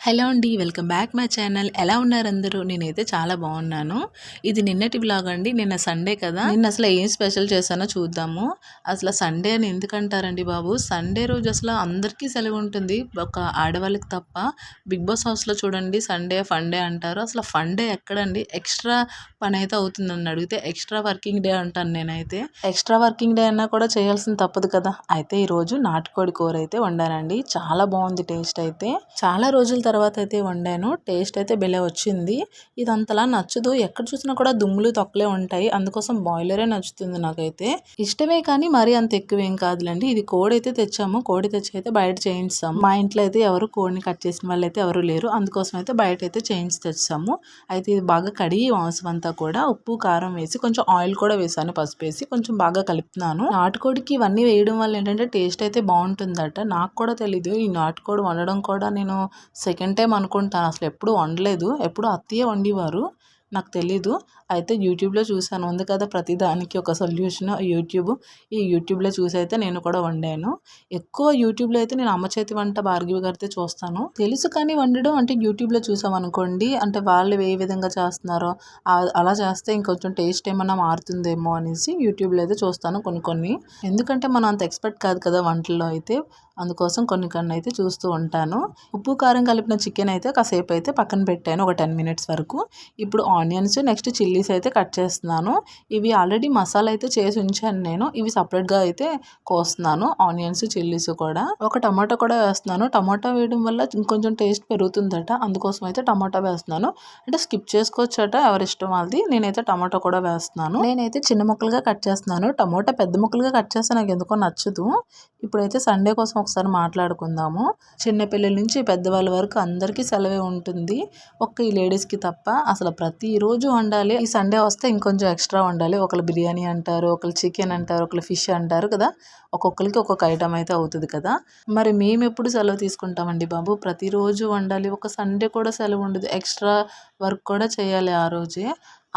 Hello అండి. Welcome back my channel. ఎలా ఉన్నారు అందరూ? నేనైతే చాలా బాగున్నాను. ఇది నిన్నటి వ్లాగ్ అండి. నిన్న సండే కదా! నిన్న అసలు ఏం స్పెషల్ చేశానో చూద్దాము. అసలు సండే అని ఎందుకంటారండి బాబు? సండే రోజు అసలు అందరికీ సెలవు ఉంటుంది. ఒక ఆడవాళ్ళకి తప్ప. బిగ్ బాస్ హౌస్‌లో చూడండి సండే ఫన్ డే అంటారు. అసలు ఫన్ డే ఎక్కడండి? ఎక్స్‌ట్రా పనైతే అవుతుంది నన్ను అడిగితే ఎక్స్‌ట్రా వర్కింగ్ డే అంటాను నేనైతే. ఎక్స్‌ట్రా వర్కింగ్ డే అన్నా కూడా చేయాల్సింది తప్పదు కదా! అయితే ఈరోజు నాటుకోడి కూర అయితే వండానండి. చాలా బాగుంది టేస్ట్ అయితే. చాలా రోజుల తర్వాత అయితే వండాను. టేస్ట్ అయితే భలే వచ్చింది. ఇది అంతలా నచ్చదు. ఎక్కడ చూసినా కూడా దుమ్ములు తొక్కలే ఉంటాయి. అందుకోసం బాయిలరే నచ్చుతుంది నాకైతే. ఇష్టమే కానీ మరీ అంత ఎక్కువేం కాదులేండి. ఇది కోడి అయితే తెచ్చాము. కోడి తెచ్చి అయితే బయట చేయించాము. మా ఇంట్లో అయితే ఎవరు కోడిని కట్ చేసిన వాళ్ళు అయితే ఎవరు లేరు. అందుకోసం అయితే బయట అయితే చేయించి తెచ్చాము. అయితే ఇది బాగా కడిగి మాంసం అంతా కూడా ఉప్పు కారం వేసి కొంచెం ఆయిల్ కూడా వేసాను, పసుపు వేసి కొంచెం బాగా కలుపుతున్నాను. నాటుకోడికి ఇవన్నీ వేయడం వల్ల ఏంటంటే టేస్ట్ అయితే బాగుంటుందట. నాకు కూడా తెలీదు. ఈ నాటుకోడి వండడం కూడా నేను సెకండ్ టైం అనుకుంటాను. అసలు ఎప్పుడు వండలేదు. ఎప్పుడు అత్తయ్య వండేవారు. నాకు తెలీదు. అయితే యూట్యూబ్లో చూశాను. ఉంది కదా ప్రతి దానికి ఒక సొల్యూషన్ యూట్యూబ్. ఈ యూట్యూబ్లో చూసి అయితే నేను కూడా వండాను. ఎక్కువ యూట్యూబ్లో అయితే నేను అమ్మ చేతి వంట భార్గవి గారితే చూస్తాను. తెలుసు కానీ వండడం అంటే యూట్యూబ్లో చూసామనుకోండి, అంటే వాళ్ళు ఏ విధంగా చేస్తున్నారో అలా చేస్తే ఇంకొంచెం టేస్ట్ ఏమన్నా మారుతుందేమో అనేసి యూట్యూబ్లో అయితే చూస్తాను కొన్ని కొన్ని. ఎందుకంటే మనం అంత ఎక్స్పర్ట్ కాదు కదా వంటల్లో అయితే. అందుకోసం కొన్ని కొన్ని అయితే చూస్తూ ఉంటాను. ఉప్పు కారం కలిపిన చికెన్ అయితే కాసేపు అయితే పక్కన పెట్టాను, ఒక 10 మినిట్స్ వరకు. ఇప్పుడు ఆనియన్స్ నెక్స్ట్ చిల్లీస్ అయితే కట్ చేస్తున్నాను. ఇవి ఆల్రెడీ మసాలా అయితే చేసి ఉంచాను నేను. ఇవి సపరేట్గా అయితే కోస్తున్నాను. ఆనియన్స్ చిల్లీస్ కూడా. ఒక టమాటా కూడా వేస్తున్నాను. టమాటా వేయడం వల్ల ఇంకొంచెం టేస్ట్ పెరుగుతుందట. అందుకోసం అయితే టమాటా వేస్తున్నాను. అంటే స్కిప్ చేసుకోవచ్చట, ఎవరిష్టం వాళ్ళది. నేనైతే టమాటా కూడా వేస్తున్నాను. నేనైతే చిన్న ముక్కలుగా కట్ చేస్తున్నాను. టమాటా పెద్ద ముక్కలుగా కట్ చేస్తే నాకు ఎందుకో నచ్చదు. ఇప్పుడైతే సండే కోసం ఒకసారి మాట్లాడుకుందాము. చిన్నపిల్లల నుంచి పెద్దవాళ్ళ వరకు అందరికీ సెలవే ఉంటుంది. ఒక్క ఈ లేడీస్కి తప్ప. అసలు ప్రతిరోజు వండాలి. ఈ సండే వస్తే ఇంకొంచెం ఎక్స్ట్రా వండాలి. ఒకళ్ళు బిర్యానీ అంటారు, ఒకళ్ళు చికెన్ అంటారు, ఒకళ్ళు ఫిష్ అంటారు కదా! ఒక్కొక్కరికి ఒక్కొక్క ఐటమ్ అయితే అవుతుంది కదా! మరి మేము ఎప్పుడు సెలవు తీసుకుంటామండి బాబు? ప్రతిరోజు వండాలి. ఒక సండే కూడా సెలవు ఉండదు. ఎక్స్ట్రా వర్క్ కూడా చేయాలి ఆ రోజే.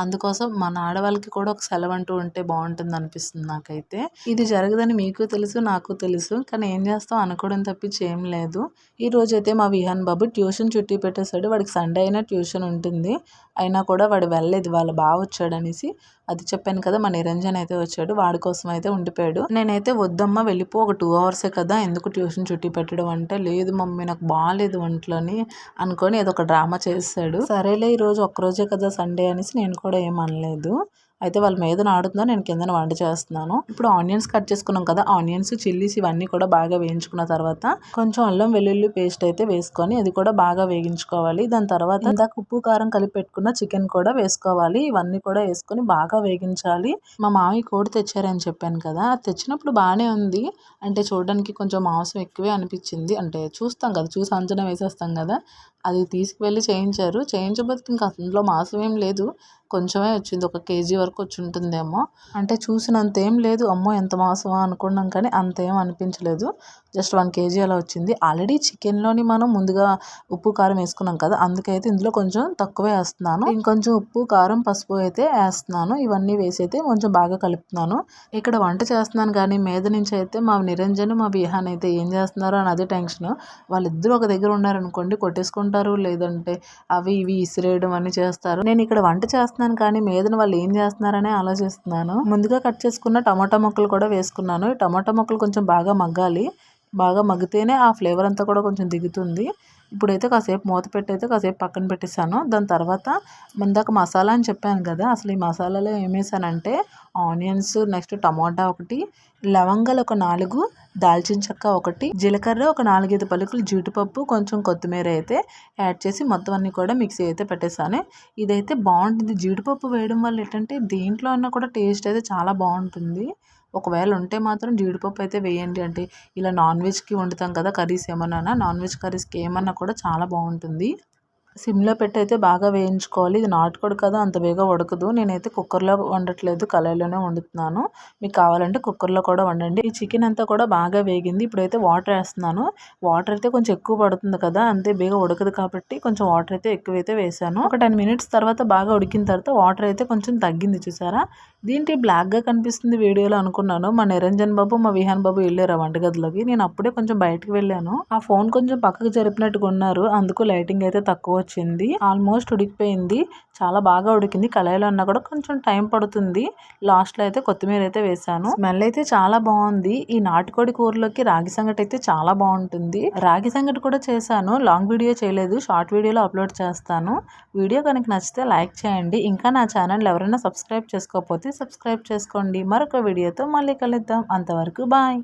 అందుకోసం మన ఆడవాళ్ళకి కూడా ఒక సెలవు అంటూ ఉంటే బాగుంటుంది అనిపిస్తుంది నాకైతే. ఇది జరగదని మీకు తెలుసు, నాకు తెలుసు. కానీ ఏం చేస్తాం, అనుకోవడం తప్పించి ఏం లేదు. ఈ రోజైతే మా విహాన్ బాబు ట్యూషన్ చుట్టి పెట్టేశాడు. వాడికి సండే అయినా ట్యూషన్ ఉంటుంది. అయినా కూడా వాడు వెళ్ళలేదు. వాళ్ళ బావ వచ్చాడనేసి. అది చెప్పాను కదా, మా నిరంజన్ అయితే వచ్చాడు. వాడి కోసం అయితే ఉండిపోయాడు. నేనైతే వద్దమ్మా వెళ్ళిపో, ఒక 2 అవర్సే కదా, ఎందుకు ట్యూషన్ చుట్టి పెట్టడం అంటే, లేదు మమ్మీ నాకు బాగాలేదు ఒంట్లోని అనుకొని ఏదో ఒక డ్రామా చేసాడు. సరేలే ఈరోజు ఒక్కరోజే కదా సండే అనేసి నేను కూడా ఏం అనలేదు. అయితే వాళ్ళ మీదన ఆడుతున్నా, నేను కిందన వంట చేస్తున్నాను. ఇప్పుడు ఆనియన్స్ కట్ చేసుకున్నాం కదా, ఆనియన్స్ చిల్లీస్ ఇవన్నీ కూడా బాగా వేయించుకున్న తర్వాత కొంచెం అల్లం వెల్లుల్లి పేస్ట్ అయితే వేసుకొని అది కూడా బాగా వేగించుకోవాలి. దాని తర్వాత ఇందాక ఉప్పు కారం కలిపి పెట్టుకున్న చికెన్ కూడా వేసుకోవాలి. ఇవన్నీ కూడా వేసుకొని బాగా వేగించాలి. మా మామయ్య కోడి తెచ్చారని చెప్పాను కదా, అది తెచ్చినప్పుడు బాగానే ఉంది. అంటే చూడడానికి కొంచెం మాంసం ఎక్కువే అనిపించింది. అంటే చూస్తాం కదా, చూసి అంచనా వేసేస్తాం కదా. అది తీసుకువెళ్ళి చేయించారు. చేయించబోతే ఇంకా అందులో మాంసం ఏం లేదు, కొంచెమే వచ్చింది. 1 కేజీ వరకు వచ్చి ఉంటుందేమో. అంటే చూసినంత ఏం లేదు. అమ్మో ఎంత మాంసమా అనుకున్నాం కానీ అంత ఏం అనిపించలేదు. జస్ట్ 1 కేజీ అలా వచ్చింది. ఆల్రెడీ చికెన్లోని మనం ముందుగా ఉప్పు కారం వేసుకున్నాం కదా, అందుకైతే ఇందులో కొంచెం తక్కువే వేస్తున్నాను. ఇంకొంచెం ఉప్పు కారం పసుపు అయితే వేస్తున్నాను. ఇవన్నీ వేసి అయితే కొంచెం బాగా కలుపుతున్నాను. ఇక్కడ వంట చేస్తున్నాను కానీ మీద నుంచి అయితే మా నిరంజన్ మా విహాన్ అయితే ఏం చేస్తున్నారో అని అదే టెన్షన్. వాళ్ళిద్దరూ ఒక దగ్గర ఉన్నారనుకోండి కొట్టేసుకుంటారు, లేదంటే అవి ఇవి ఇసిరేయడం అన్ని చేస్తారు. నేను ఇక్కడ వంట చేస్తున్నాను కానీ మీదన వాళ్ళు ఏం చేస్తున్నారనే ఆలోచిస్తున్నాను. ముందుగా కట్ చేసుకున్న టమాటా ముక్కలు కూడా వేసుకున్నాను. ఈ టమాటా ముక్కలు కొంచెం బాగా మగ్గాలి. బాగా మగ్గితేనే ఆ ఫ్లేవర్ అంతా కూడా కొంచెం దిగుతుంది. ఇప్పుడైతే కాసేపు మూత పెట్టి అయితే కాసేపు పక్కన పెట్టేశాను. దాని తర్వాత ఇందాక మసాలా అని చెప్పాను కదా, అసలు ఈ మసాలాలో ఏం వేసానంటే ఆనియన్స్, నెక్స్ట్ టమాటా ఒకటి, లవంగాలు ఒక 4, దాల్చిన చెక్క ఒకటి, జీలకర్ర ఒక 4-5 పలుకులు, జీడిపప్పు, కొంచెం కొత్తిమీర అయితే యాడ్ చేసి మొత్తం అన్ని కూడా మిక్సీ అయితే పెట్టేశాను. ఇదైతే బాగుంటుంది. జీడిపప్పు వేయడం వల్ల ఏంటంటే దేంట్లో అన్నా కూడా టేస్ట్ అయితే చాలా బాగుంటుంది. ఒకవేళ ఉంటే మాత్రం జీడిపప్పు అయితే వేయండి. అంటే ఇలా నాన్ వెజ్కి వండుతాం కదా కర్రీస్, ఏమన్నా నాన్ వెజ్ కర్రీస్కి ఏమన్నా కూడా చాలా బాగుంటుంది. సిమ్‌లో పెట్టయితే బాగా వేయించుకోవాలి. ఇది నాటుకోడి కదా అంత బేగా ఉడకదు. నేనైతే కుక్కర్‌లో వండట్లేదు. కళాయిలోనే వండుతున్నాను. మీకు కావాలంటే కుక్కర్‌లో కూడా వండండి. ఈ చికెన్ అంతా కూడా బాగా వేగింది. ఇప్పుడైతే వాటర్ ఏస్తున్నాను. వాటర్ అయితే కొంచెం ఎక్కువ పడుతుంది కదా! అంతే బేగా ఉడకదు కాబట్టి కొంచెం వాటర్ అయితే ఎక్కువైతే వేశాను. ఒక 10 మినిట్స్ తర్వాత బాగా ఉడికిన తర్వాత వాటర్ అయితే కొంచెం తగ్గింది చూసారా? ఇదేంటి బ్లాక్‌గా కనిపిస్తుంది వీడియోలో అనుకున్నాను. మా నిరంజన్ బాబు, మా విహాన్ బాబు ఎళ్లారు ఆ వంటగదిలోకి. నేను అప్పుడే కొంచెం బయటికి వెళ్ళాను. ఆ ఫోన్ కొంచెం పక్కకు జరిపినట్టుగా ఉన్నారు. అందుకు లైటింగ్ అయితే తక్కువ వచ్చింది. ఆల్మోస్ట్ ఉడికిపోయింది. చాలా బాగా ఉడికింది. కళాయిలో అన్నా కూడా కొంచెం టైం పడుతుంది. లాస్ట్‌లో అయితే కొత్తిమీర అయితే వేశాను. స్మెల్ అయితే చాలా బాగుంది. ఈ నాటుకోడి కూరలోకి రాగి సంగటి అయితే చాలా బాగుంటుంది. రాగి సంగటి కూడా చేశాను. లాంగ్ వీడియో చేయలేదు. షార్ట్ వీడియోలో అప్లోడ్ చేస్తాను. వీడియో కనుక నచ్చితే లైక్ చేయండి. ఇంకా నా ఛానల్ ఎవరైనా సబ్స్క్రైబ్ చేసుకోకపోతే సబ్స్క్రైబ్ చేసుకోండి. మరొక వీడియోతో మళ్ళీ కలుద్దాం. అంతవరకు బాయ్.